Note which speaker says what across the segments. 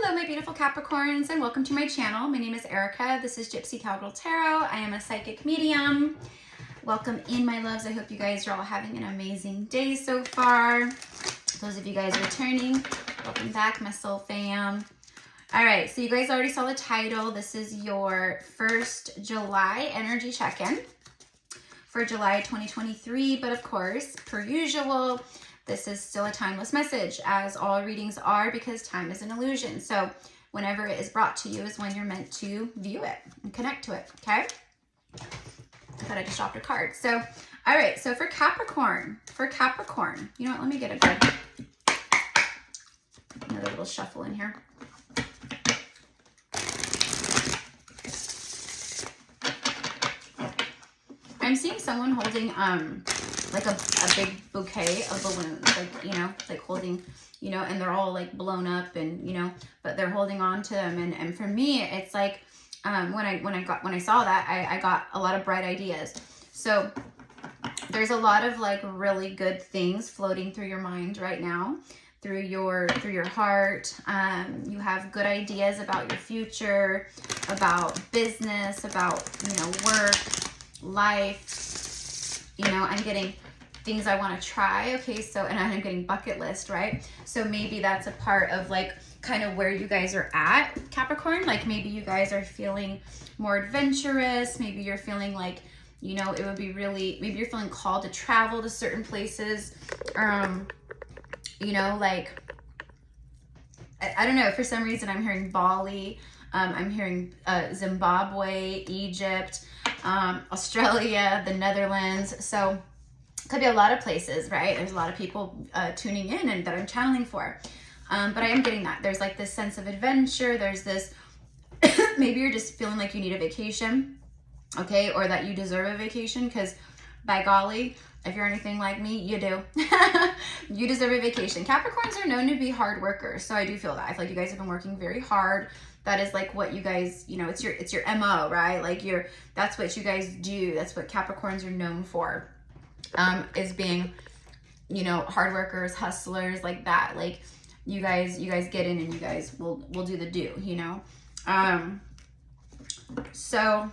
Speaker 1: Hello, my beautiful Capricorns, and welcome to my channel. My name is Erica. This is GypsyCowgirlTarot. I am a psychic medium. Welcome in, my loves. I hope you guys are all having an amazing day so far. Those of you guys returning, welcome back, my soul fam. All right, so you guys already saw the title. This is your first July energy check-in for July 2023, but of course, per usual, this is still a timeless message, as all readings are, because time is an illusion. So whenever it is brought to you is when you're meant to view it and connect to it, okay? I thought I just dropped a card. So, all right, so for Capricorn, you know what, let me get a good, another little shuffle in here. I'm seeing someone holding, like a big bouquet of balloons, like, you know, like holding, you know, and they're all like blown up and, you know, but they're holding on to them. And for me, it's like, when I saw that, I got a lot of bright ideas. So there's a lot of like really good things floating through your mind right now, through your heart. You have good ideas about your future, about business, about, you know, work, life. You know, I'm getting things I want to try. Okay, so, and I'm getting bucket list, right? So maybe that's a part of like kind of where you guys are at, Capricorn. Like maybe you guys are feeling more adventurous. Maybe you're feeling like, you know, it would be really, maybe you're feeling called to travel to certain places. You know, like, I don't know, for some reason I'm hearing Bali, I'm hearing Zimbabwe, Egypt, Australia, the Netherlands. So could be a lot of places, right? There's a lot of people tuning in and that I'm channeling for. But I am getting that. There's like this sense of adventure. There's this, maybe you're just feeling like you need a vacation, okay? Or that you deserve a vacation, because by golly, if you're anything like me, you do. You deserve a vacation. Capricorns are known to be hard workers. So I do feel that. I feel like you guys have been working very hard. That is like what you guys, you know, it's your MO, right? Like that's what you guys do. That's what Capricorns are known for, is being, you know, hard workers, hustlers, like that. Like you guys get in and you guys will do the do, you know? So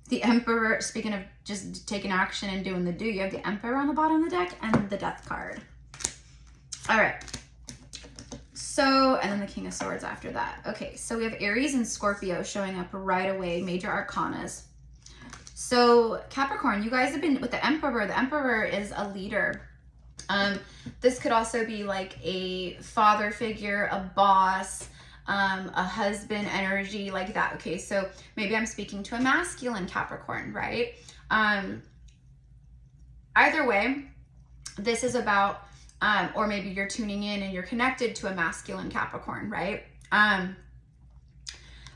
Speaker 1: the Emperor, speaking of just taking action and doing the do, you have the Emperor on the bottom of the deck and the Death card. All right. So, and then the King of Swords after that. Okay, so we have Aries and Scorpio showing up right away, major arcanas. So Capricorn, you guys have been with the Emperor. The Emperor is a leader. This could also be like a father figure, a boss, a husband energy, like that. Okay, so maybe I'm speaking to a masculine Capricorn, right? Either way, this is about, or maybe you're tuning in and you're connected to a masculine Capricorn, right?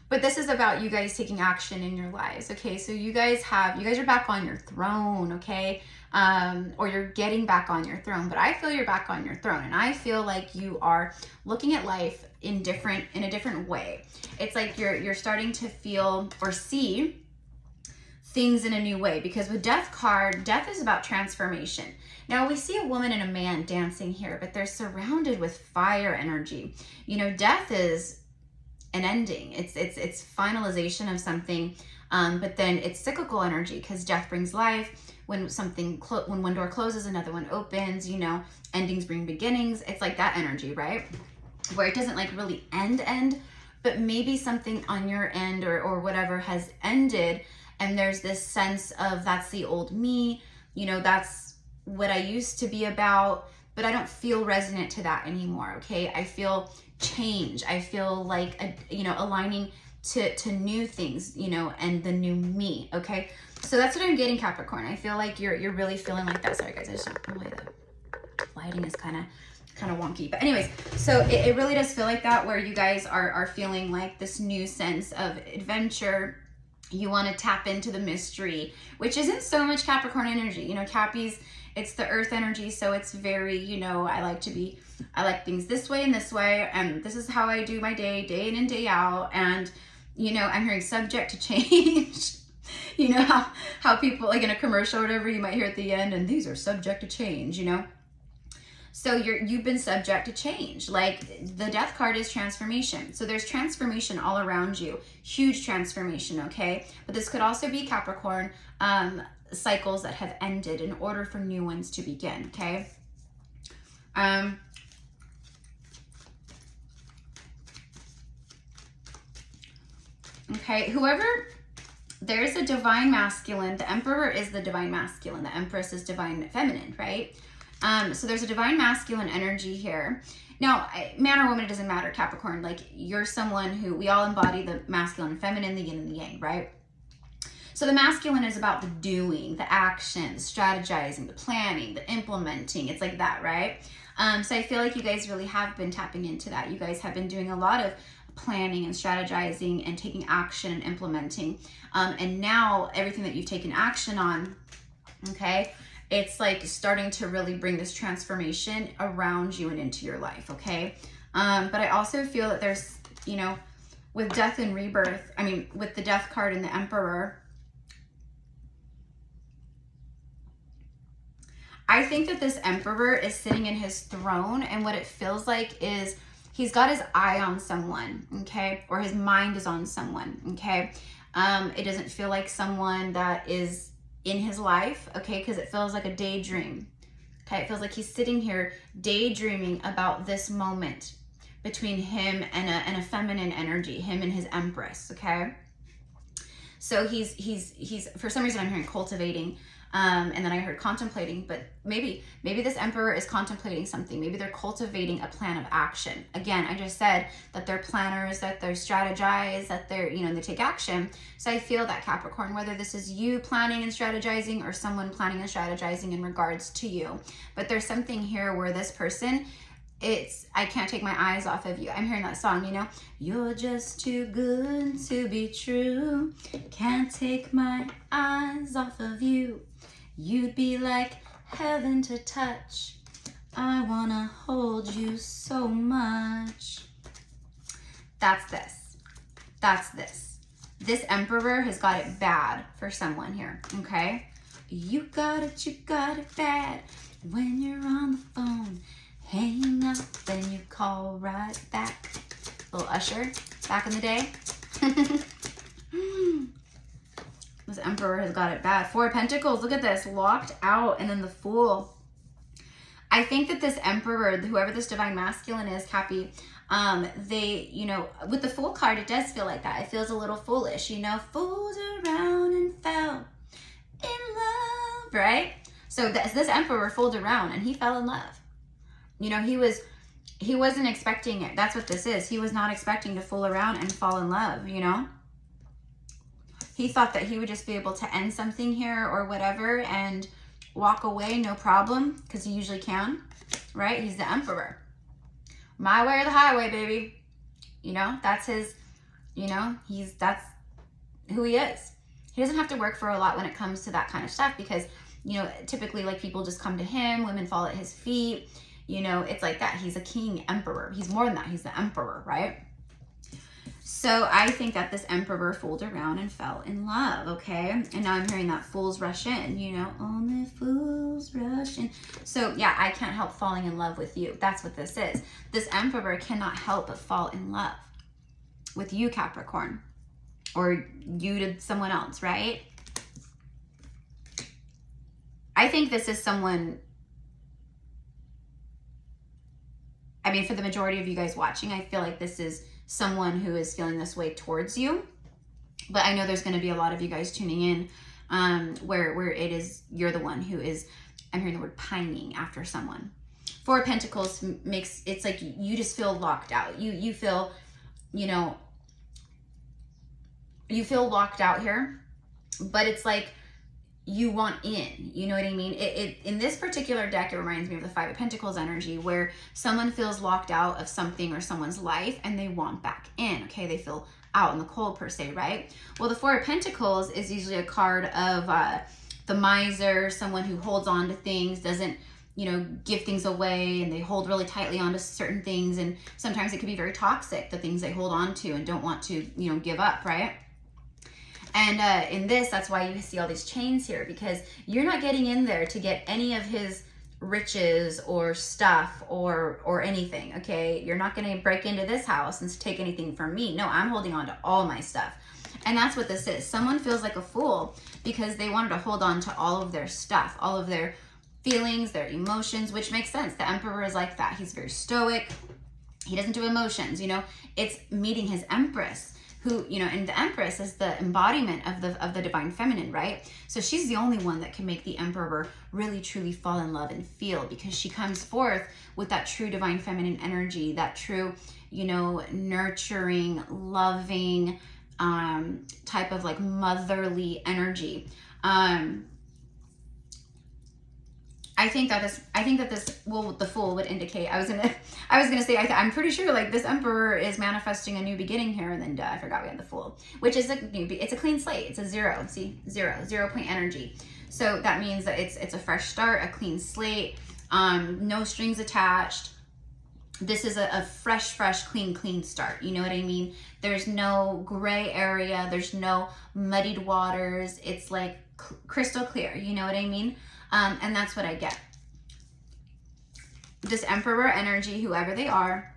Speaker 1: But this is about you guys taking action in your lives, okay? So you guys are back on your throne, okay? Or you're getting back on your throne, but I feel you're back on your throne, and I feel like you are looking at life in a different way. It's like you're starting to feel or see things in a new way, because with Death card, Death is about transformation. Now we see a woman and a man dancing here, but they're surrounded with fire energy. You know, Death is an ending. It's finalization of something, but then it's cyclical energy, because Death brings life. When when one door closes, another one opens. You know, endings bring beginnings. It's like that energy, right? Where it doesn't like really end, but maybe something on your end or whatever has ended, and there's this sense of that's the old me. You know, that's what I used to be about, but I don't feel resonant to that anymore. Okay, I feel change. I feel like you know, aligning to new things, you know, and the new me. Okay, so that's what I'm getting, Capricorn. I feel like you're really feeling like that. Sorry guys, I just don't know why the lighting is kind of wonky, but anyways, so it really does feel like that, where you guys are feeling like this new sense of adventure. You want to tap into the mystery, which isn't so much Capricorn energy. You know, Cappies, it's the earth energy, so it's very, you know, I like things this way, and this is how I do my day in and day out. And, you know, I'm hearing subject to change. You know how people, like in a commercial or whatever, you might hear at the end, and these are subject to change, you know? So you've been subject to change. Like the Death card is transformation. So there's transformation all around you. Huge transformation, okay? But this could also be Capricorn, cycles that have ended in order for new ones to begin, okay? Okay, there's a divine masculine. The Emperor is the divine masculine. The Empress is divine feminine, right? So there's a divine masculine energy here. Now, man or woman, it doesn't matter, Capricorn. Like, you're someone who, we all embody the masculine and feminine, the yin and the yang, right? So the masculine is about the doing, the action, the strategizing, the planning, the implementing. It's like that, right? So I feel like you guys really have been tapping into that. You guys have been doing a lot of planning and strategizing and taking action and implementing. And now everything that you've taken action on, okay, it's like starting to really bring this transformation around you and into your life, okay? But I also feel that there's, you know, with death and rebirth, I mean, with the Death card and the Emperor, I think that this Emperor is sitting in his throne, and what it feels like is he's got his eye on someone, okay? Or his mind is on someone, okay? It doesn't feel like someone that is in his life, okay? Because it feels like a daydream, okay? It feels like he's sitting here daydreaming about this moment between him and a feminine energy, him and his Empress, okay? So he's for some reason I'm hearing cultivating, and then I heard contemplating, but maybe this Emperor is contemplating something. Maybe they're cultivating a plan of action. Again, I just said that they're planners, that they're strategize, that they're, you know, they take action. So I feel that, Capricorn, whether this is you planning and strategizing or someone planning and strategizing in regards to you, but there's something here where this person, I can't take my eyes off of you. I'm hearing that song, you know, you're just too good to be true. Can't take my eyes off of you. You'd be like heaven to touch. I wanna hold you so much. That's this. That's this. This Emperor has got it bad for someone here, okay? You got it bad. When you're on the phone, hang up, then you call right back. Little Usher, back in the day. This Emperor has got it bad. Four of Pentacles, look at this, locked out, and then the Fool. I think that this Emperor, whoever this divine masculine is, Cappy, they, you know, with the Fool card, it does feel like that. It feels a little foolish, you know, fooled around and fell in love, right? So this Emperor fooled around and he fell in love. You know, he wasn't expecting it. That's what this is. He was not expecting to fool around and fall in love, you know? He thought that he would just be able to end something here or whatever and walk away, no problem, because he usually can, right? He's the Emperor. My way or the highway, baby. You know, that's his, you know, that's who he is. He doesn't have to work for a lot when it comes to that kind of stuff because, you know, typically like people just come to him, women fall at his feet. You know, it's like that. He's a king emperor. He's more than that. He's the Emperor, right? So I think that this Emperor fooled around and fell in love, okay? And now I'm hearing that fools rush in, you know, only fools rush in. So yeah, I can't help falling in love with you. That's what this is. This Emperor cannot help but fall in love with you, Capricorn, or you to someone else, right? I think this is someone, I mean, for the majority of you guys watching, I feel like this is someone who is feeling this way towards you. But I know there's going to be a lot of you guys tuning in where it is, you're the one who is, I'm hearing the word pining after someone. Four of Pentacles makes, it's like you just feel locked out. You feel, you know, you feel locked out here, but it's like you want in, you know what I mean? In this particular deck, it reminds me of the Five of Pentacles energy where someone feels locked out of something or someone's life and they want back in, okay? They feel out in the cold per se, right? Well, the Four of Pentacles is usually a card of the miser, someone who holds on to things, doesn't, you know, give things away, and they hold really tightly onto certain things, and sometimes it can be very toxic, the things they hold on to and don't want to, you know, give up, right? And in this, that's why you see all these chains here, because you're not getting in there to get any of his riches or stuff or anything, okay? You're not going to break into this house and take anything from me. No, I'm holding on to all my stuff. And that's what this is. Someone feels like a fool because they wanted to hold on to all of their stuff, all of their feelings, their emotions, which makes sense. The Emperor is like that. He's very stoic. He doesn't do emotions, you know. It's meeting his Empress, who, you know, and the Empress is the embodiment of the divine feminine, right? So she's the only one that can make the Emperor really truly fall in love and feel, because she comes forth with that true divine feminine energy, that true, you know, nurturing, loving, type of like motherly energy. I think that this, well, the Fool would indicate, I was gonna say, I'm pretty sure like this Emperor is manifesting a new beginning here, and then I forgot we had the Fool, which is it's a clean slate. It's a 0, see, 0 point energy. So that means that it's a fresh start, a clean slate, no strings attached. This is a fresh, clean start. You know what I mean? There's no gray area. There's no muddied waters. It's like crystal clear. You know what I mean? And that's what I get. This Emperor energy, whoever they are,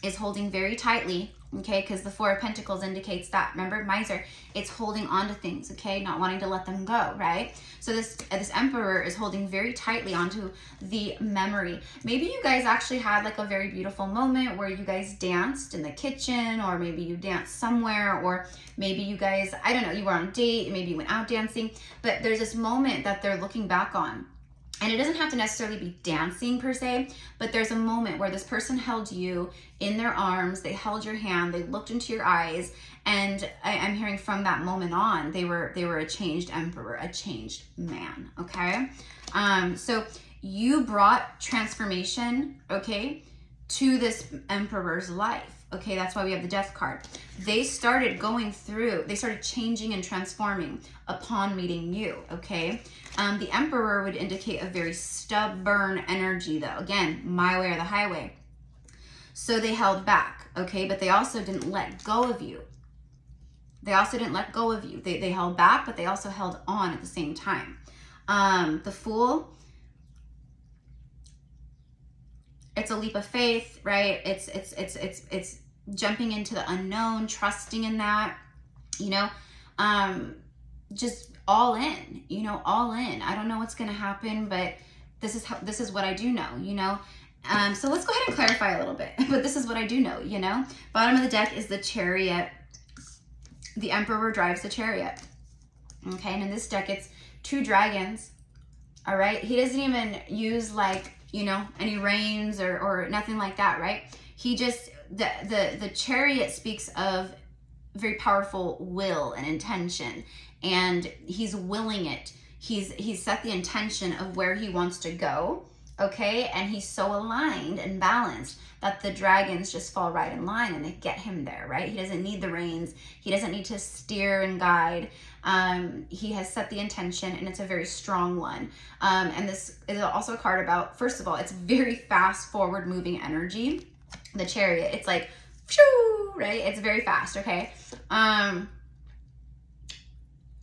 Speaker 1: is holding very tightly, okay? Because the 4 of Pentacles indicates that. Remember, miser, it's holding on to things, okay? Not wanting to let them go, right? So this Emperor is holding very tightly onto the memory. Maybe you guys actually had like a very beautiful moment where you guys danced in the kitchen, or maybe you danced somewhere, or maybe you guys, I don't know, you were on a date, maybe you went out dancing, but there's this moment that they're looking back on. And it doesn't have to necessarily be dancing per se, but there's a moment where this person held you in their arms, they held your hand, they looked into your eyes, and I'm hearing from that moment on, they were a changed Emperor, a changed man, okay? So you brought transformation, okay, to this Emperor's life. Okay, that's why we have the Death card. They started changing and transforming upon meeting you, okay? The Emperor would indicate a very stubborn energy though. Again, my way or the highway. So they held back, okay? But they also didn't let go of you. They held back, but they also held on at the same time. The Fool, it's a leap of faith, right? It's jumping into the unknown, trusting in that, you know, just all in, you know, all in. I don't know what's going to happen, but this is what I do know, you know? So let's go ahead and clarify a little bit, but this is what I do know, you know? Bottom of the deck is the Chariot. The Emperor drives the Chariot. Okay. And in this deck, it's 2 dragons. All right. He doesn't even use like, you know, any reins or nothing like that, right? He just, the Chariot speaks of very powerful will and intention, and he's willing it. He's set the intention of where he wants to go, okay? And he's so aligned and balanced that the dragons just fall right in line and they get him there, right? He doesn't need the reins. He doesn't need to steer and guide. He has set the intention, and it's a very strong one. And this is also a card about, first of all, it's very fast forward moving energy. The Chariot, it's like, shoo, right? It's very fast, okay?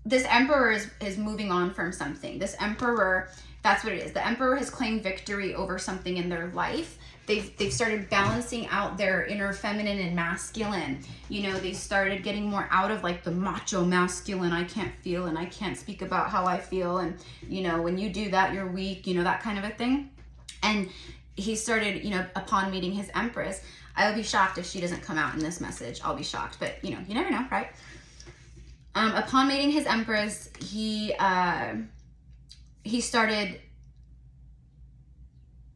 Speaker 1: This Emperor is moving on from something. This Emperor, that's what it is. The Emperor has claimed victory over something in their life. They've started balancing out their inner feminine and masculine. You know, they started getting more out of like the macho masculine, I can't feel and I can't speak about how I feel. And, you know, when you do that, you're weak, you know, that kind of a thing. And he started, you know, upon meeting his Empress. I will be shocked if she doesn't come out in this message. I'll be shocked, but you know, you never know, right? Upon meeting his Empress, he started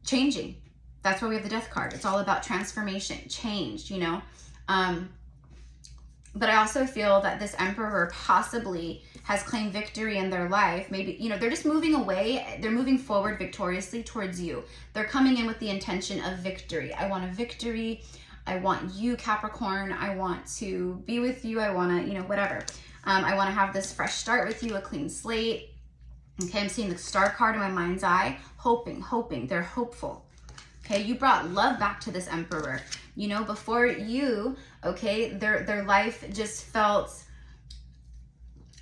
Speaker 1: changing. That's why we have the Death card. It's all about transformation, change, you know. But I also feel that this Emperor possibly has claimed victory in their life. Maybe, you know, they're just moving away. They're moving forward victoriously towards you. They're coming in with the intention of victory. I want a victory. I want you, Capricorn. I want to be with you. I want to, you know, whatever. I want to have this fresh start with you, a clean slate. Okay, I'm seeing the Star card in my mind's eye. Hoping. They're hopeful. Okay, you brought love back to this Emperor. You know, before you, okay, their life just felt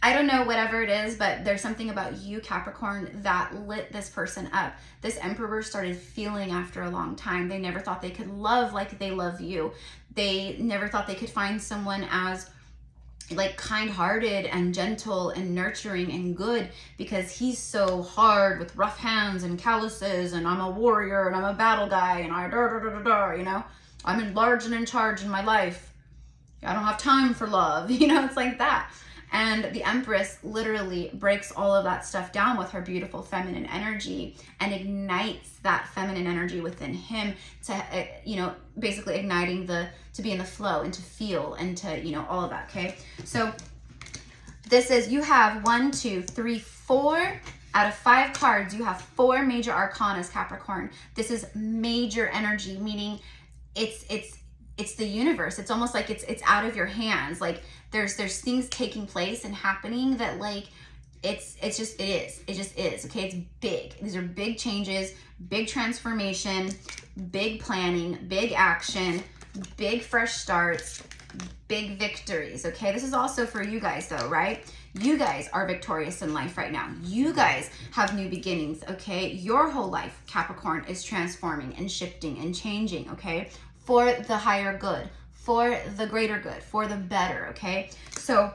Speaker 1: I don't know, whatever it is, but there's something about you, Capricorn, that lit this person up. This Emperor started feeling after a long time. They never thought they could love like they love you. They never thought they could find someone as like kind-hearted and gentle and nurturing and good, because he's so hard with rough hands and calluses, and I'm a warrior and I'm a battle guy and you know, I'm in large and in charge in my life. I don't have time for love. You know, it's like that. And the Empress literally breaks all of that stuff down with her beautiful feminine energy and ignites that feminine energy within him to, you know, basically igniting to be in the flow and to feel and to, you know, all of that, okay? So this is, you have 1, 2, 3, 4 out of 5 cards. You have 4 major arcanas, Capricorn. This is major energy, meaning it's the universe. It's almost like it's out of your hands. Like there's things taking place and happening that like it just is. Okay, it's big. These are big changes, big transformation, big planning, big action, big fresh starts, big victories. Okay, this is also for you guys though, right? You guys are victorious in life right now. You guys have new beginnings. Okay, your whole life, Capricorn, is transforming and shifting and changing. Okay, for the higher good, for the greater good, for the better, okay? So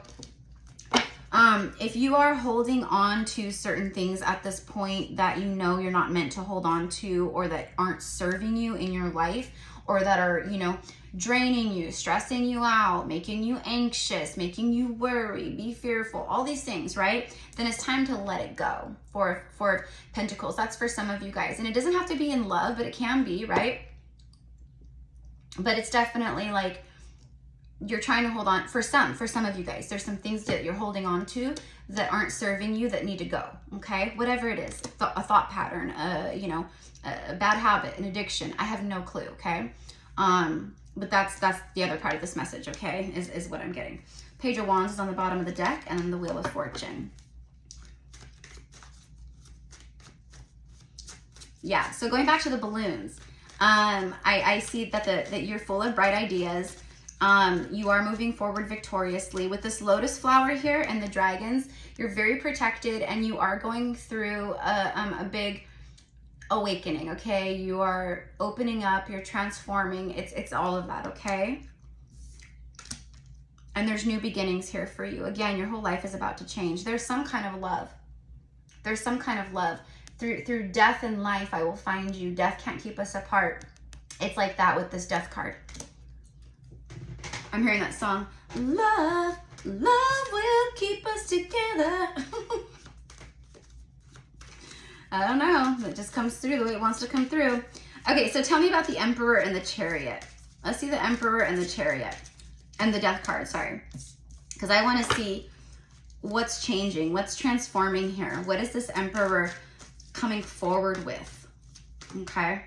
Speaker 1: if you are holding on to certain things at this point that you know you're not meant to hold on to, or that aren't serving you in your life, or that are, you know, draining you, stressing you out, making you anxious, making you worry, be fearful, all these things, right? Then it's time to let it go. For Pentacles, that's for some of you guys. And it doesn't have to be in love, but it can be, right? But it's definitely like you're trying to hold on for some of you guys. There's some things that you're holding on to that aren't serving you, that need to go. Okay, whatever it is, a thought pattern, you know, a bad habit, an addiction. I have no clue. Okay, but that's the other part of this message. Okay, is what I'm getting. Page of Wands is on the bottom of the deck, and then the Wheel of Fortune. Yeah. So going back to the balloons. I see that you're full of bright ideas. You are moving forward victoriously with this lotus flower here and the dragons. You're very protected, and you are going through a big awakening. Okay, you are opening up. You're transforming. It's all of that. Okay, and there's new beginnings here for you. Again, your whole life is about to change. There's some kind of love. There's some kind of love. Through death and life, I will find you. Death can't keep us apart. It's like that with this death card. I'm hearing that song. Love will keep us together. I don't know. It just comes through the way it wants to come through. Okay, so tell me about the Emperor and the Chariot. Let's see the Emperor and the Chariot. And the Death card, sorry. Because I want to see what's changing, what's transforming here. What is this Emperor coming forward with? Okay.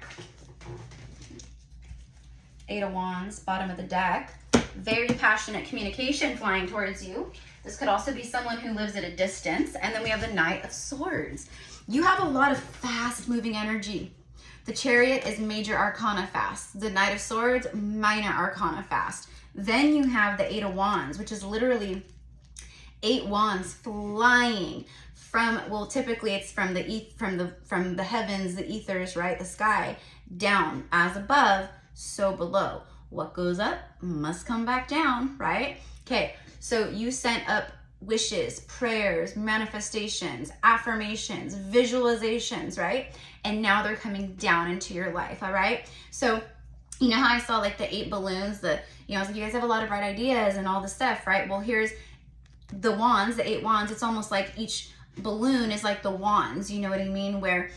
Speaker 1: 8 of Wands, bottom of the deck. Very passionate communication flying towards you. This could also be someone who lives at a distance. And then we have the Knight of Swords. You have a lot of fast moving energy. The Chariot is major arcana fast. The Knight of Swords, minor arcana fast. Then you have the 8 of Wands, which is literally 8 wands flying from, well, typically it's from the heavens, the ethers, right? The sky, down. As above, so below. What goes up must come back down, right? Okay, so you sent up wishes, prayers, manifestations, affirmations, visualizations, right? And now they're coming down into your life, all right? So you know how I saw like the 8 balloons, you know, you guys have a lot of bright ideas and all this stuff, right? Well, here's the wands, the 8 wands. It's almost like each balloon is like the wands, you know what I mean? Where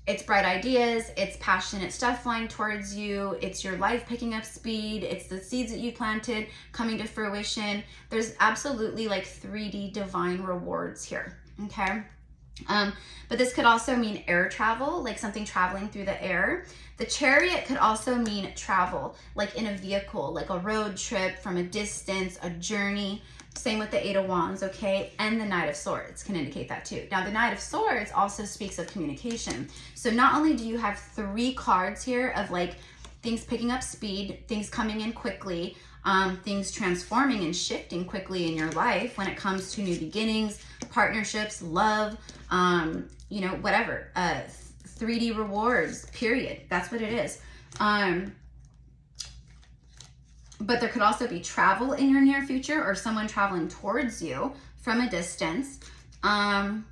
Speaker 1: it's bright ideas, it's passionate stuff flying towards you, it's your life picking up speed, it's the seeds that you planted coming to fruition. There's absolutely like 3D divine rewards here, okay? But this could also mean air travel, like something traveling through the air. The Chariot could also mean travel, like in a vehicle, like a road trip from a distance, a journey. Same with the 8 of Wands, okay? And the Knight of Swords can indicate that too. Now, the Knight of Swords also speaks of communication. So not only do you have 3 cards here of like things picking up speed, things coming in quickly, things transforming and shifting quickly in your life when it comes to new beginnings, partnerships, love, you know, whatever, 3D rewards, period. That's what it is. But there could also be travel in your near future, or someone traveling towards you from a distance. I'm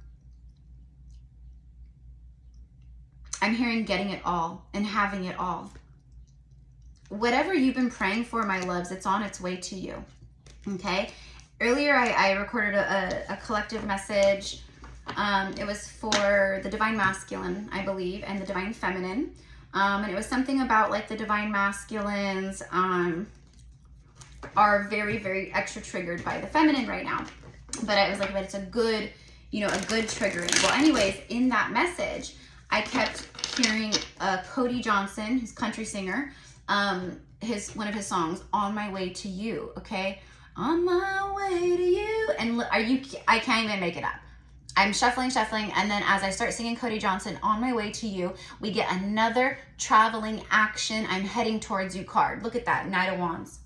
Speaker 1: hearing getting it all and having it all. Whatever you've been praying for, my loves, it's on its way to you. Okay? Earlier, I recorded a collective message. It was for the divine masculine, I believe, and the divine feminine. And it was something about like the divine masculines are very, very extra triggered by the feminine right now. But I was like, but it's a good, you know, a good triggering. Well, anyways, in that message, I kept hearing Cody Johnson, who's a country singer, one of his songs, "On My Way to You," okay? On my way to you. And I can't even make it up. I'm shuffling, and then as I start singing Cody Johnson, "On My Way to You," we get another traveling action, I'm heading towards you card. Look at that, Knight of Wands.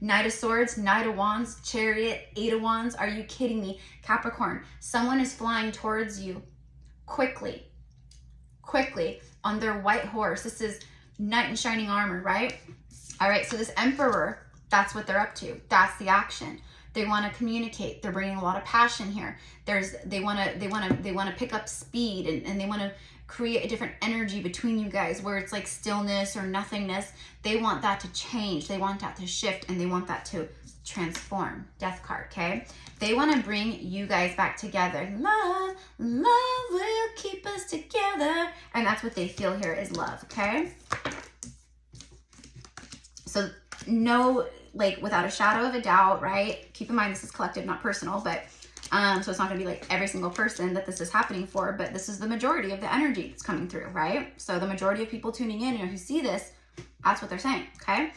Speaker 1: Knight of Swords, Knight of Wands, Chariot, Eight of Wands. Are you kidding me? Capricorn, someone is flying towards you quickly on their white horse. This is knight in shining armor, right? All right, so this Emperor, that's what they're up to. That's the action. They want to communicate. They're bringing a lot of passion here. They want to pick up speed, and they want to create a different energy between you guys where it's like stillness or nothingness. They want that to change. They want that to shift, and they want that to transform. Death card, okay? They want to bring you guys back together. Love will keep us together. And that's what they feel here is love, okay? So no, like without a shadow of a doubt, right? Keep in mind this is collective, not personal, but so it's not gonna be like every single person that this is happening for, but this is the majority of the energy that's coming through, right? So the majority of people tuning in, you know, who see this, that's what they're saying, okay?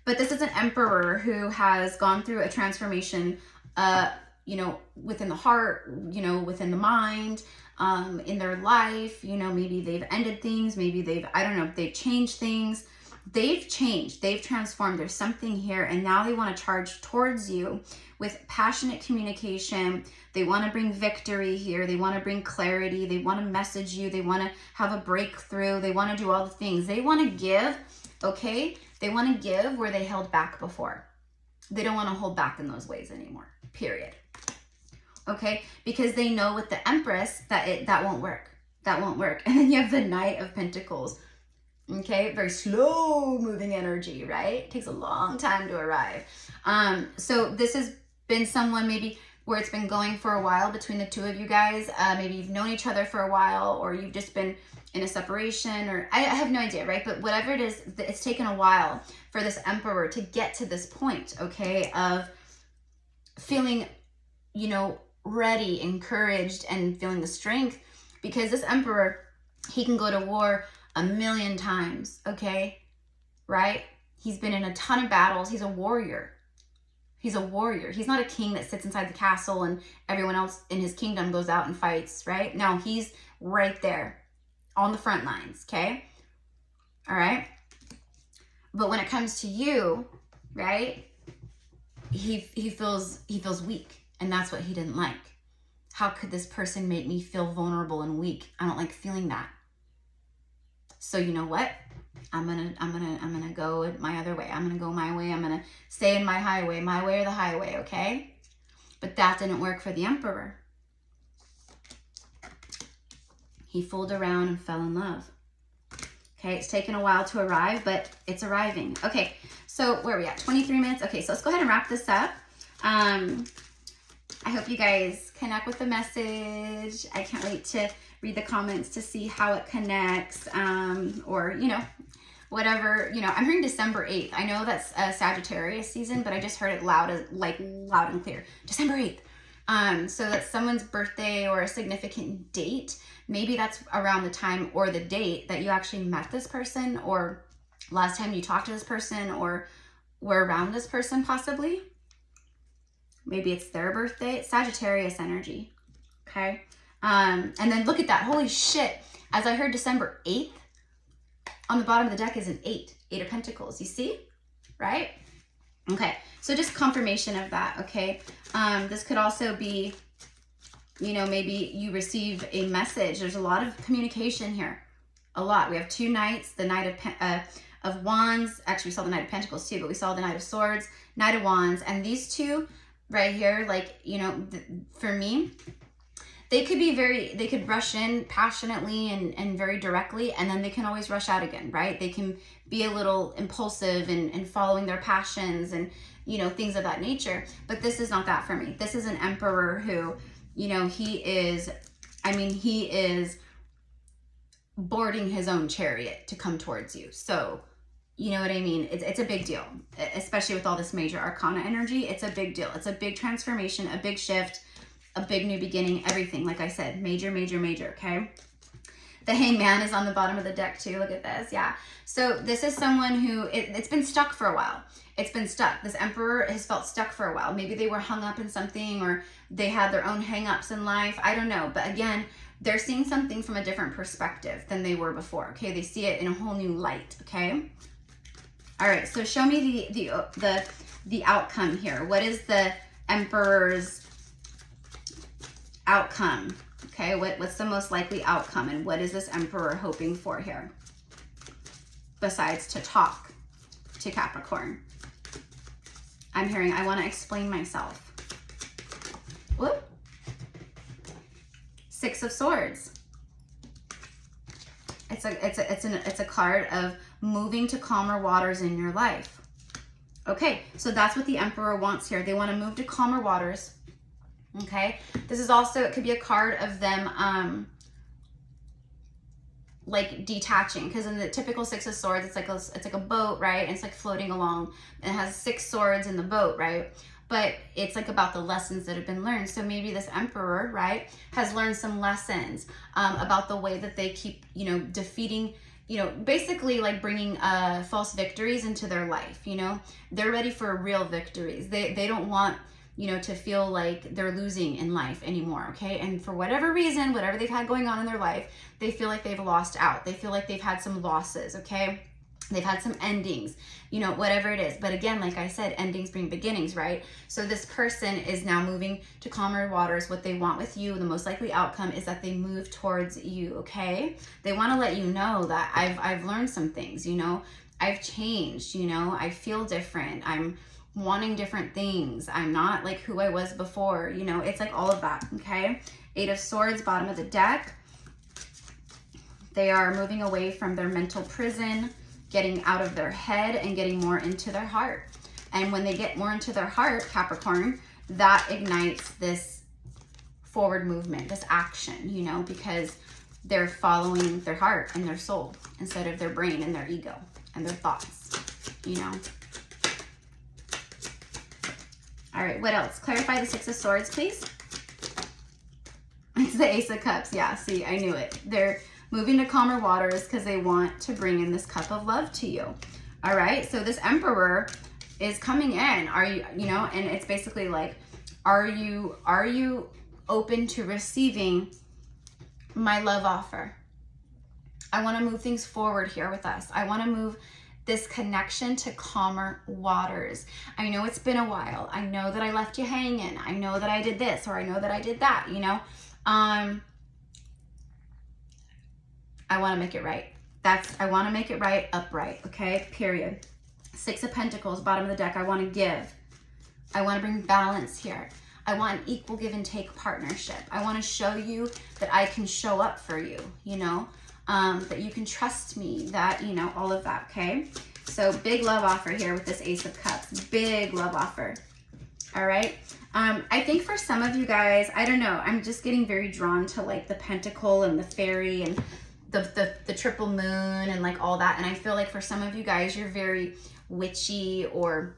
Speaker 1: But this is an Emperor who has gone through a transformation, you know, within the heart, you know, within the mind, in their life, you know, maybe they've ended things, maybe I don't know, they've changed things. They've changed, they've transformed. There's something here, and now they want to charge towards you with passionate communication. They want to bring victory here. They want to bring clarity. They want to message you. They want to have a breakthrough. They want to do all the things. They want to give, okay? They want to give where they held back before. They don't want to hold back in those ways anymore, period. Okay? Because they know with the Empress that won't work. That won't work. And then you have the Knight of Pentacles. Okay, very slow moving energy, right? It takes a long time to arrive. So this has been someone maybe where it's been going for a while between the two of you guys. Maybe you've known each other for a while, or you've just been in a separation, or I have no idea, right? But whatever it is, it's taken a while for this Emperor to get to this point, okay, of feeling, you know, ready, encouraged, and feeling the strength, because this Emperor, he can go to war 1,000,000 times, okay? Right? He's been in a ton of battles. He's a warrior. He's a warrior. He's not a king that sits inside the castle and everyone else in his kingdom goes out and fights, right? No, he's right there on the front lines, okay? All right? But when it comes to you, right? He feels weak, and that's what he didn't like. How could this person make me feel vulnerable and weak? I don't like feeling that. So you know what? I'm gonna go my other way. I'm gonna go my way. I'm gonna stay in my highway, my way or the highway, okay? But that didn't work for the Emperor. He fooled around and fell in love. Okay, it's taken a while to arrive, but it's arriving. Okay, so where are we at? 23 minutes. Okay, so let's go ahead and wrap this up. I hope you guys connect with the message. I can't wait to read the comments to see how it connects, or, you know, whatever, you know. I'm hearing December 8th. I know that's a Sagittarius season, but I just heard it loud and clear. December 8th. So that's someone's birthday or a significant date. Maybe that's around the time or the date that you actually met this person, or last time you talked to this person, or were around this person possibly. Maybe it's their birthday. It's Sagittarius energy, okay? And then look at that. Holy shit. As I heard December 8th, on the bottom of the deck is an 8. 8 of Pentacles. You see? right? Okay, so just confirmation of that, okay? This could also be, you know, maybe you receive a message. There's a lot of communication here, a lot. We have 2 knights, the Knight of Wands. Actually, we saw the Knight of Pentacles too, but we saw the Knight of Swords, Knight of Wands, and these two right here, like, you know, for me, they could rush in passionately and very directly, and then they can always rush out again, right? They can be a little impulsive and following their passions and, you know, things of that nature. But this is not that for me. This is an emperor who, you know, he is boarding his own chariot to come towards you. So, you know what I mean? It's a big deal, especially with all this major arcana energy. It's a big deal. It's a big transformation, a big shift, a big new beginning, everything. Like I said, major, major, major, okay? The Hangman is on the bottom of the deck too. Look at this. Yeah. So this is someone who, it's been stuck for a while. It's been stuck. This emperor has felt stuck for a while. Maybe they were hung up in something, or they had their own hang-ups in life. I don't know. But again, they're seeing something from a different perspective than they were before. Okay. They see it in a whole new light. Okay. All right. So show me the outcome here. What is the emperor's outcome? Okay, what's the most likely outcome, and what is this emperor hoping for here? Besides to talk to Capricorn. I'm hearing, I want to explain myself. Whoop. 6 of Swords. It's a card of moving to calmer waters in your life. Okay, so that's what the emperor wants here. They want to move to calmer waters. Okay, this is also, it could be a card of them like detaching, because in the typical 6 of Swords, it's like a boat, right? And it's like floating along, and it has 6 swords in the boat, right? But it's like about the lessons that have been learned. So maybe this emperor, right, has learned some lessons about the way that they keep, you know, defeating, you know, basically like bringing false victories into their life. You know, they're ready for real victories. They don't want, you know, to feel like they're losing in life anymore, okay? And for whatever reason, whatever they've had going on in their life, they feel like they've lost out. They feel like they've had some losses, okay? They've had some endings, you know, whatever it is. But again, like I said, endings bring beginnings, right? So this person is now moving to calmer waters. What they want with you, the most likely outcome is that they move towards you, okay? They want to let you know that I've learned some things, you know? I've changed, you know? I feel different. I'm wanting different things. I'm not like who I was before, you know? It's like all of that, okay? 8 of Swords, bottom of the deck. They are moving away from their mental prison, getting out of their head and getting more into their heart. And when they get more into their heart, Capricorn, that ignites this forward movement, this action, you know, because they're following their heart and their soul instead of their brain and their ego and their thoughts, you know. All right, what else? Clarify the 6 of Swords, please. It's the Ace of Cups. Yeah, see, I knew it. They're moving to calmer waters because they want to bring in this cup of love to you. All right, so this emperor is coming in. Are you, you know, and it's basically like, are you open to receiving my love offer? I want to move things forward here with us. I want to move this connection to calmer waters. I know it's been a while. I know that I left you hanging. I know that I did this, or I know that I did that, you know. I want to make it right. I want to make it right, upright, okay? Period. 6 of Pentacles, bottom of the deck. I want to give. I want to bring balance here. I want an equal give and take partnership. I want to show you that I can show up for you, you know, that you can trust me, that, you know, all of that, okay? So big love offer here with this Ace of Cups. Big love offer. All right. I think for some of you guys, I don't know, I'm just getting very drawn to like the Pentacle and the Fairy and the triple moon and like all that. And I feel like for some of you guys, you're very witchy, or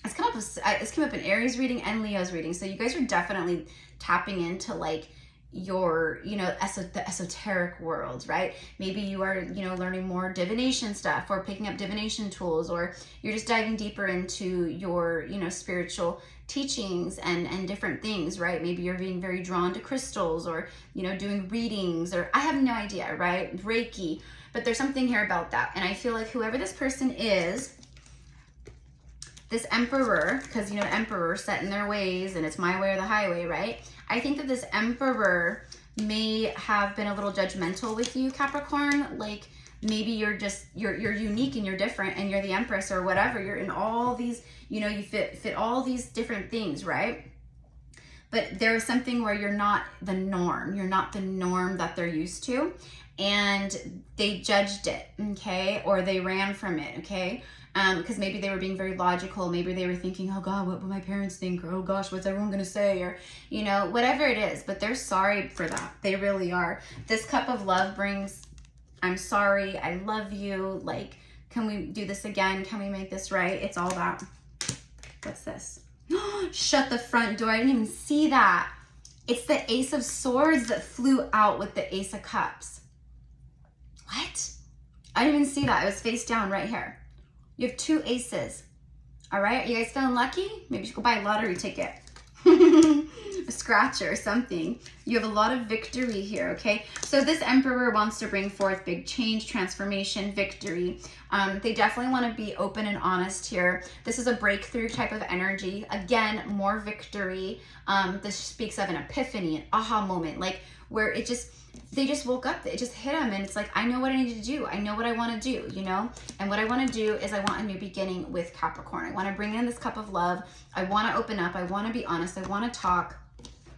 Speaker 1: it's come up in Aries reading and Leo's reading. So you guys are definitely tapping into like your, you know, the esoteric world, right? Maybe you are, you know, learning more divination stuff, or picking up divination tools, or you're just diving deeper into your, you know, spiritual teachings and different things, right? Maybe you're being very drawn to crystals, or, you know, doing readings, or I have no idea, right? Reiki, but there's something here about that. And I feel like whoever this person is, this Emperor, because, you know, Emperor set in their ways and it's my way or the highway, right? I think that this Emperor may have been a little judgmental with you, Capricorn. Like, maybe you're just, you're unique and you're different and you're the Empress or whatever. You're in all these, you know, you fit all these different things, right? But there is something where you're not the norm. You're not the norm that they're used to. And they judged it, okay? Or they ran from it, okay? Because maybe they were being very logical. Maybe they were thinking, oh God, what will my parents think? Or, oh gosh, what's everyone gonna say? Or, you know, whatever it is. But they're sorry for that. They really are. This cup of love brings, I'm sorry, I love you. Like, can we do this again? Can we make this right? It's all about, what's this? Shut the front door. I didn't even see that. It's the Ace of Swords that flew out with the Ace of Cups. What? I didn't even see that. It was face down right here. You have 2 aces. All right. You guys feeling lucky? Maybe you should go buy a lottery ticket. A scratcher or something. You have a lot of victory here, okay? So this Emperor wants to bring forth big change, transformation, victory. They definitely want to be open and honest here. This is a breakthrough type of energy. Again, more victory. This speaks of an epiphany, an aha moment, like where it just, they just woke up, it just hit them and it's like, I know what I need to do. I know what I want to do, you know? And what I want to do is I want a new beginning with Capricorn. I want to bring in this cup of love. I want to open up. I want to be honest. I want to talk.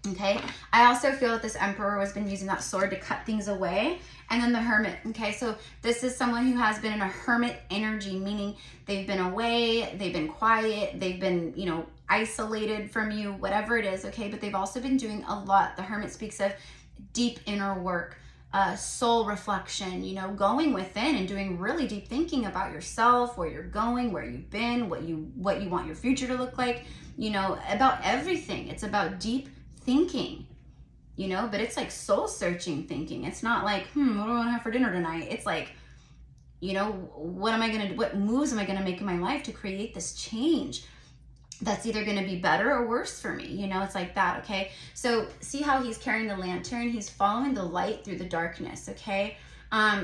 Speaker 1: Okay. I also feel that this Emperor has been using that sword to cut things away. And then the Hermit. Okay. So this is someone who has been in a hermit energy, meaning they've been away, they've been quiet, they've been, you know, isolated from you, whatever it is. Okay. But they've also been doing a lot. The Hermit speaks of deep inner work, soul reflection, you know, going within and doing really deep thinking about yourself, where you're going, where you've been, what you want your future to look like, you know, about everything. It's about deep thinking, you know, but it's like soul searching thinking. It's not like, what do I want to have for dinner tonight? It's like, you know, what moves am I going to make in my life to create this change that's either going to be better or worse for me? You know, it's like that. Okay. So see how he's carrying the lantern. He's following the light through the darkness. Okay.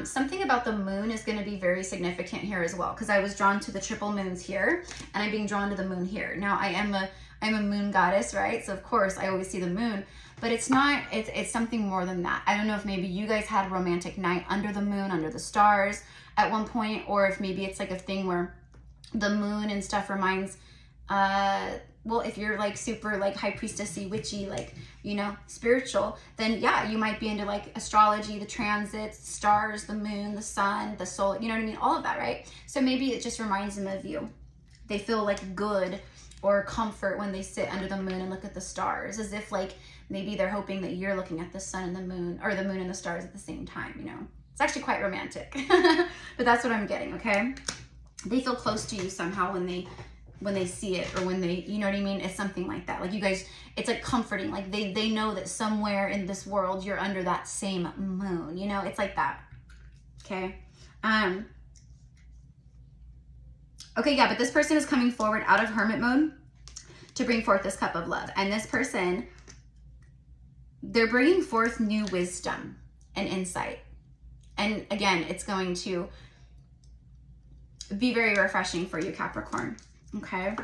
Speaker 1: Something about the moon is going to be very significant here as well, because I was drawn to the triple moons here and I'm being drawn to the moon here. Now I'm a moon goddess, right? So of course I always see the moon, but it's not, it's something more than that. I don't know if maybe you guys had a romantic night under the moon, under the stars at one point, or if maybe it's like a thing where the moon and stuff reminds, well, if you're like super like high priestessy, witchy, like, you know, spiritual, then yeah, you might be into like astrology, the transits, stars, the moon, the sun, the soul, you know what I mean? All of that, right? So maybe it just reminds them of you. They feel like good or comfort when they sit under the moon and look at the stars, as if like maybe they're hoping that you're looking at the sun and the moon, or the moon and the stars at the same time, you know? It's actually quite romantic, but that's what I'm getting, okay? They feel close to you somehow when they see it, or when they, you know what I mean? It's something like that. Like you guys, it's like comforting. Like they know that somewhere in this world, you're under that same moon, you know? It's like that. Okay. Okay. Yeah. But this person is coming forward out of hermit mode to bring forth this cup of love. And this person, they're bringing forth new wisdom and insight. And again, it's going to be very refreshing for you, Capricorn. Okay,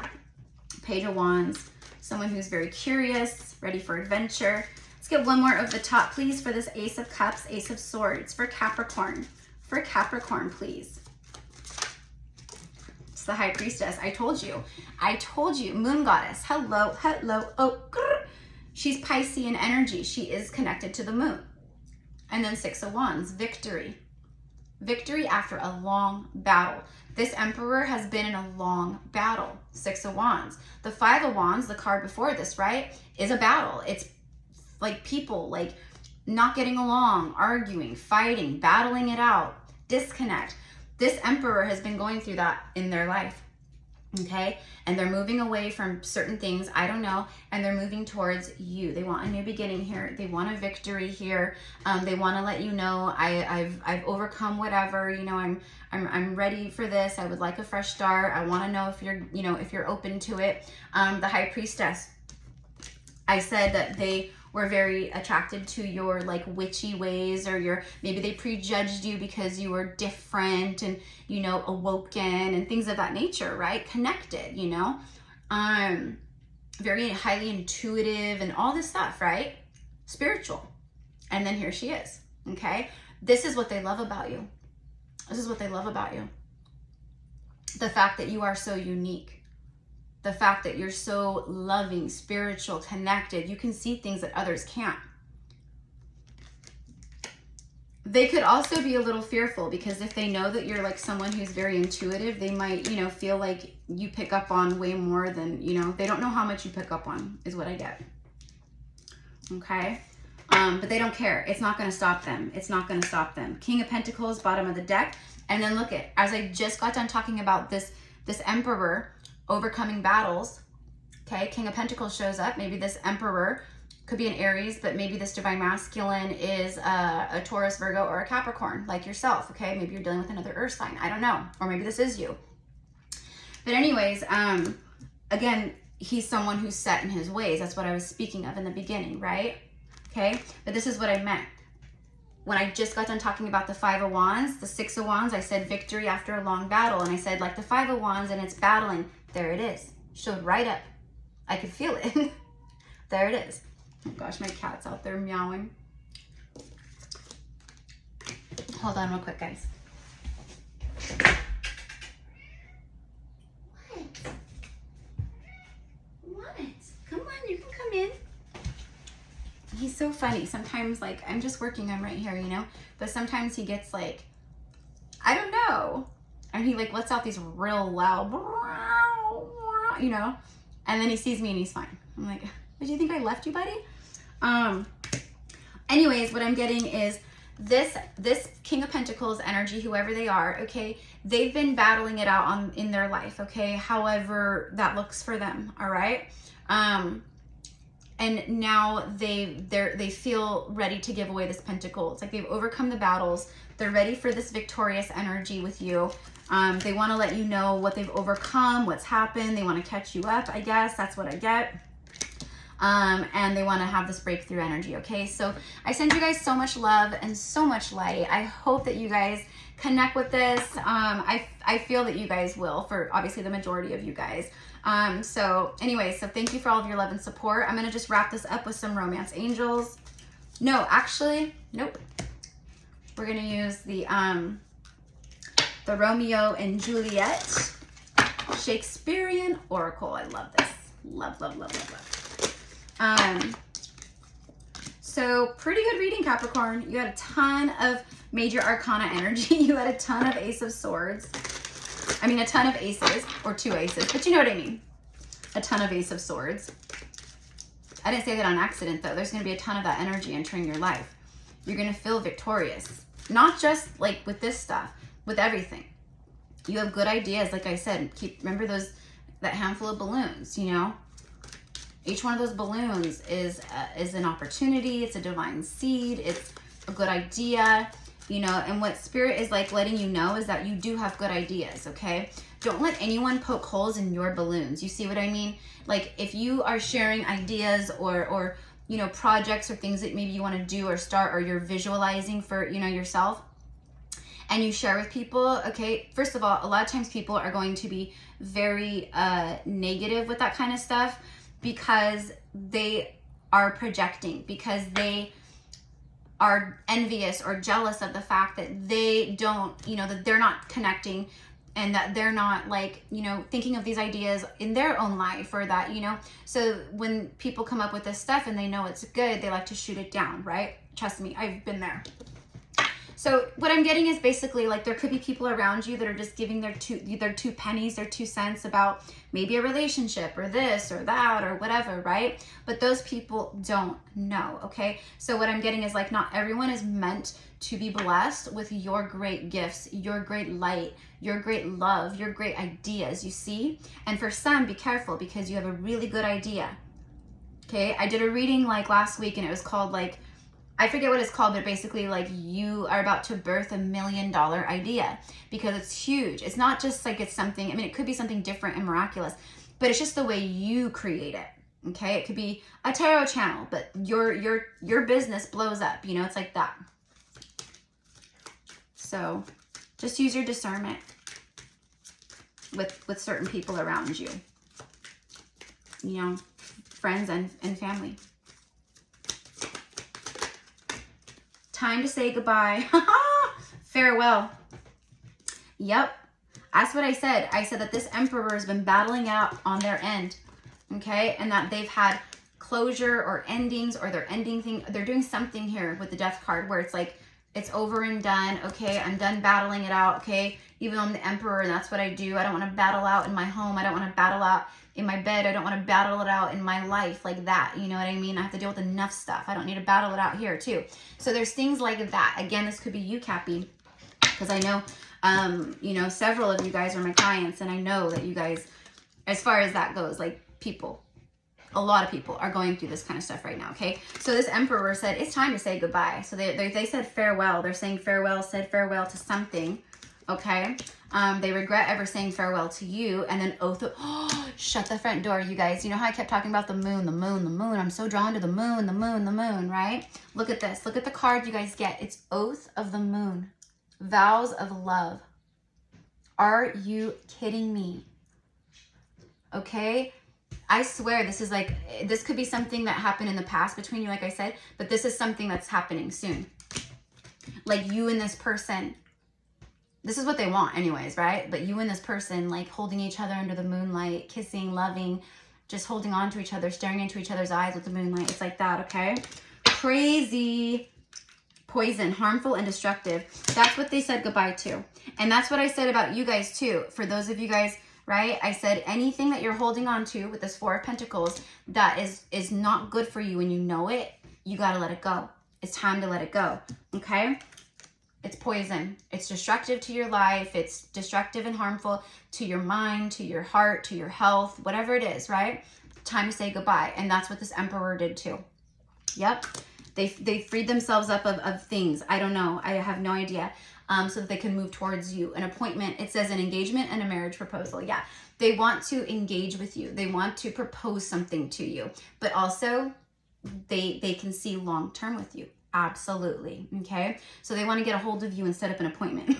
Speaker 1: Page of Wands, someone who's very curious, ready for adventure. Let's get one more of the top, please, for this Ace of Cups, Ace of Swords, for Capricorn. For Capricorn, please. It's the High Priestess. I told you, Moon Goddess. Hello. Oh, grrr. She's Piscean energy. She is connected to the moon. And then 6 of Wands, victory. Victory after a long battle. This Emperor has been in a long battle. 6 of Wands. The 5 of Wands, the card before this, right, is a battle. It's like people like not getting along, arguing, fighting, battling it out, disconnect. This Emperor has been going through that in their life. Okay, and they're moving away from certain things, I don't know, and they're moving towards you. They want a new beginning here. They want a victory here. They want to let you know, I've overcome whatever, you know, I'm ready for this. I would like a fresh start. I want to know if you're, you know, if you're open to it. The High Priestess, I said that they were very attracted to your like witchy ways, or maybe they prejudged you because you were different and, you know, awoken and things of that nature, right? Connected, you know, very highly intuitive and all this stuff, right? Spiritual. And then here she is, okay? This is what they love about you. This is what they love about you. The fact that you are so unique. The fact that you're so loving, spiritual, connected. You can see things that others can't. They could also be a little fearful because if they know that you're like someone who's very intuitive, they might, you know, feel like you pick up on way more than, you know, they don't know how much you pick up on is what I get. Okay? But they don't care. It's not going to stop them. It's not going to stop them. King of Pentacles, bottom of the deck. And then look at, as I just got done talking about this Emperor overcoming battles, okay, King of Pentacles shows up. Maybe this Emperor could be an Aries, but maybe this Divine Masculine is a Taurus, Virgo, or a Capricorn, like yourself, okay? Maybe you're dealing with another earth sign. I don't know. Or maybe this is you. But anyways, again, he's someone who's set in his ways. That's what I was speaking of in the beginning, right? Okay? But this is what I meant. When I just got done talking about the Five of Wands, the Six of Wands, I said victory after a long battle. And I said like the Five of Wands and it's battling. There it is. Showed right up. I could feel it. There it is. Oh gosh, my cat's out there meowing. Hold on real quick, guys. What? Come on, you can come in. He's so funny. Sometimes, like, I'm just working on right here, you know? But sometimes he gets, like, I don't know. And he, like, lets out these real loud, you know? And then he sees me and he's fine. I'm like, do you think I left you, buddy? Anyways, what I'm getting is this King of Pentacles energy, whoever they are, okay? They've been battling it out in their life, okay? However that looks for them, all right? And now they feel ready to give away this pentacle. It's like they've overcome the battles. They're ready for this victorious energy with you. They want to let you know what they've overcome, what's happened. They want to catch you up, I guess. That's what I get. And they want to have this breakthrough energy, okay? So I send you guys so much love and so much light. I hope that you guys connect with this. I feel that you guys will, for obviously the majority of you guys. So anyway, so thank you for all of your love and support. I'm going to just wrap this up with some romance angels. No, actually, nope. We're going to use the Romeo and Juliet Shakespearean Oracle. I love this. Love, love, love, love, love. So pretty good reading, Capricorn. You had a ton of major arcana energy. You had a ton of Ace of Swords. I mean, a ton of aces, or two aces, but you know what I mean. A ton of Ace of Swords. I didn't say that on accident, though. There's going to be a ton of that energy entering your life. You're going to feel victorious. Not just, like, with this stuff, with everything. You have good ideas, like I said. Remember that handful of balloons, you know? Each one of those balloons is an opportunity. It's a divine seed. It's a good idea. You know, and what Spirit is like letting you know is that you do have good ideas, okay? Don't let anyone poke holes in your balloons. You see what I mean? Like, if you are sharing ideas or you know, projects or things that maybe you want to do or start, or you're visualizing for, you know, yourself, and you share with people, okay, first of all, a lot of times people are going to be very negative with that kind of stuff because they are projecting, because they are envious or jealous of the fact that they don't, you know, that they're not connecting, and that they're not, like, you know, thinking of these ideas in their own life, or that, you know. So when people come up with this stuff and they know it's good, they like to shoot it down, right? Trust me, I've been there. So what I'm getting is basically, like, there could be people around you that are just giving their two pennies, their 2 cents about maybe a relationship or this or that or whatever, right? But those people don't know, okay? So what I'm getting is, like, not everyone is meant to be blessed with your great gifts, your great light, your great love, your great ideas, you see? And for some, be careful, because you have a really good idea, okay? I did a reading, like, last week, and it was called, like, I forget what it's called, but basically, like, you are about to birth $1 million idea, because it's huge. It's not just like it's something, I mean, it could be something different and miraculous, but it's just the way you create it, Okay, it could be a tarot channel, but your business blows up. You know, it's like that. So just use your discernment with certain people around you. You know, friends and family. Time to say goodbye. Farewell. Yep. That's what I said. I said that this Emperor has been battling out on their end. Okay. And that they've had closure or endings, or they're ending thing. They're doing something here with the Death card where it's like, it's over and done. Okay. I'm done battling it out. Okay. Even though I'm the Emperor and that's what I do. I don't want to battle out in my home. I don't want to battle out in my bed. I don't want to battle it out in my life like that. You know what I mean? I have to deal with enough stuff. I don't need to battle it out here too. So there's things like that. Again, this could be you, Cappy, because I know, you know, several of you guys are my clients, and I know that you guys, as far as that goes, like people, a lot of people are going through this kind of stuff right now. Okay. So this Emperor said, it's time to say goodbye. So they said farewell. They're saying farewell, said farewell to something. Okay. They regret ever saying farewell to you, and then oath of, oh, shut the front door, you guys. You know how I kept talking about the moon, the moon, the moon. I'm so drawn to the moon, the moon, the moon, right? Look at this. Look at the card you guys get. It's oath of the moon. Vows of love. Are you kidding me? Okay. I swear this is like, this could be something that happened in the past between you, like I said, but this is something that's happening soon. Like you and this person. This is what they want anyways, right? But you and this person, like holding each other under the moonlight, kissing, loving, just holding on to each other, staring into each other's eyes with the moonlight. It's like that, okay? Crazy. Poison, harmful and destructive. That's what they said goodbye to. And that's what I said about you guys too. For those of you guys, right? I said anything that you're holding on to with this Four of Pentacles that is not good for you and you know it, you got to let it go. It's time to let it go, okay? It's poison. It's destructive to your life. It's destructive and harmful to your mind, to your heart, to your health, whatever it is, right? Time to say goodbye. And that's what this Emperor did too. Yep. They freed themselves up of things. I don't know. I have no idea. So that they can move towards you. An appointment. It says an engagement and a marriage proposal. Yeah. They want to engage with you. They want to propose something to you. But also, they can see long-term with you. Absolutely. Okay. So they want to get a hold of you and set up an appointment.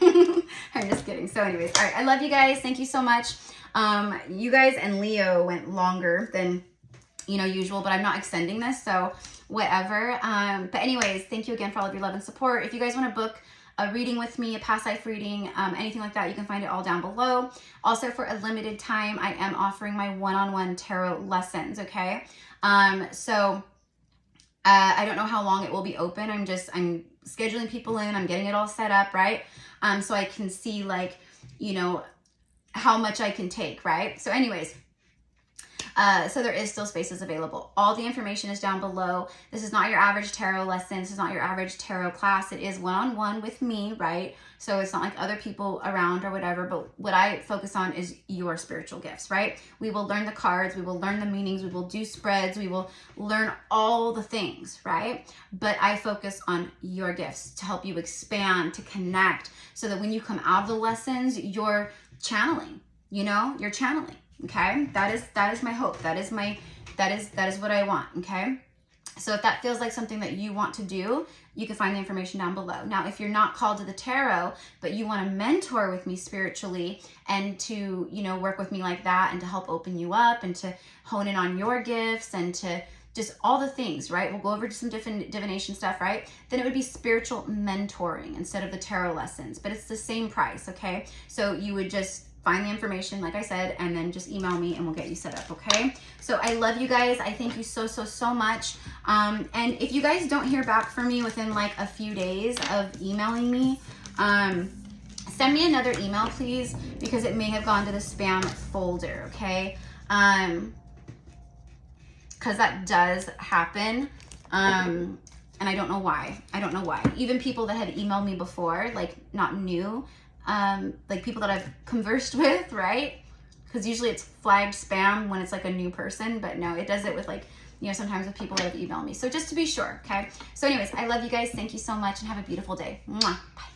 Speaker 1: I'm just kidding. So anyways, all right. I love you guys. Thank you so much. You guys and Leo went longer than, you know, usual, but I'm not extending this. So whatever. But anyways, thank you again for all of your love and support. If you guys want to book a reading with me, a past life reading, anything like that, you can find it all down below. Also, for a limited time, I am offering my one-on-one tarot lessons. Okay. I don't know how long it will be open. I'm scheduling people in. I'm getting it all set up, right? So I can see, like, you know, how much I can take, right? So anyways, so there is still spaces available. All the information is down below. This is not your average tarot lesson. This is not your average tarot class. It is one-on-one with me, right? So it's not like other people around or whatever, but what I focus on is your spiritual gifts, right? We will learn the cards. We will learn the meanings. We will do spreads. We will learn all the things, right? But I focus on your gifts to help you expand, to connect, so that when you come out of the lessons, you're channeling, you know, you're channeling. Okay. That is my hope. That is what I want. Okay. So if that feels like something that you want to do, you can find the information down below. Now, if you're not called to the tarot, but you want to mentor with me spiritually and to, you know, work with me like that and to help open you up and to hone in on your gifts and to just all the things, right? We'll go over some different divination stuff, right? Then it would be spiritual mentoring instead of the tarot lessons, but it's the same price. Okay. So you would just find the information, like I said, and then just email me and we'll get you set up, okay? So I love you guys. I thank you so, so, so much. And if you guys don't hear back from me within like a few days of emailing me, send me another email, please, because it may have gone to the spam folder, okay? Because that does happen. And I don't know why. I don't know why. Even people that had emailed me before, like not new, like people that I've conversed with, right? Because usually it's flagged spam when it's like a new person, but no, it does it with like, you know, sometimes with people that have emailed me. So just to be sure, okay? So anyways, I love you guys. Thank you so much and have a beautiful day. Mwah. Bye.